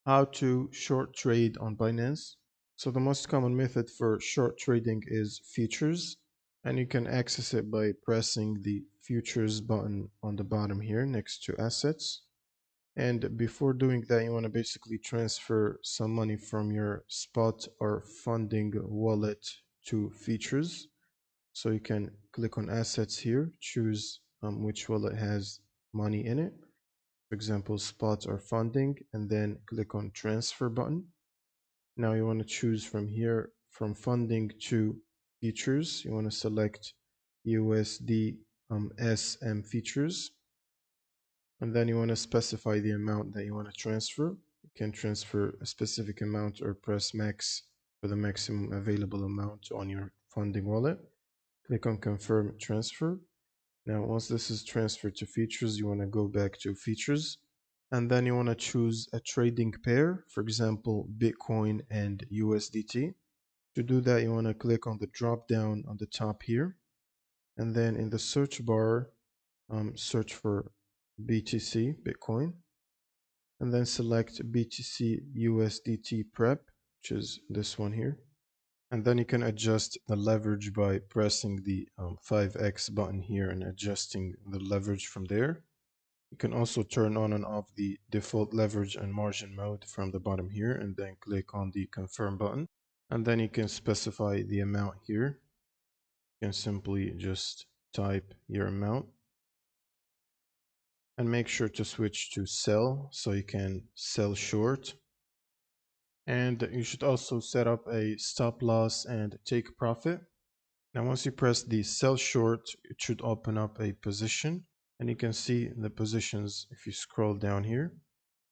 How to short trade on Binance. So the most common method for short trading is futures, and you can access it by pressing the futures button on the bottom here next to assets. And before doing that, you want to basically transfer some money from your spot or funding wallet to futures. So you can click on assets here, choose which wallet has money in it, for example, spot or funding, and then click on transfer button. Now you want to choose from here, from funding to features. You want to select USD SM features, and then you want to specify the amount that you want to transfer. You can transfer a specific amount or press max for the maximum available amount on your funding wallet. Click on confirm transfer. Now, once this is transferred to features, you want to go back to features, and then you want to choose a trading pair, for example, Bitcoin and USDT. To do that, you want to click on the drop down on the top here, and then in the search bar, search for BTC, Bitcoin, and then select BTC USDT prep, which is this one here. And then you can adjust the leverage by pressing the 5x button here and adjusting the leverage from there. You can also turn on and off the default leverage and margin mode from the bottom here, and then click on the confirm button. And then you can specify the amount here. You can simply just type your amount and make sure to switch to sell so you can sell short. And you should also set up a stop loss and take profit. Now, once you press the sell short, it should open up a position, and you can see the positions if you scroll down here.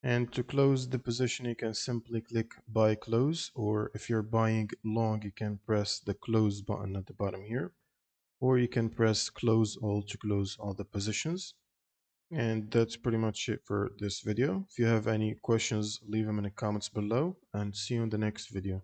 And to close the position, you can simply click buy close, or if you're buying long, you can press the close button at the bottom here, or you can press close all to close all the positions. And that's pretty much it for this video. If you have any questions, leave them in the comments below, and see you in the next video.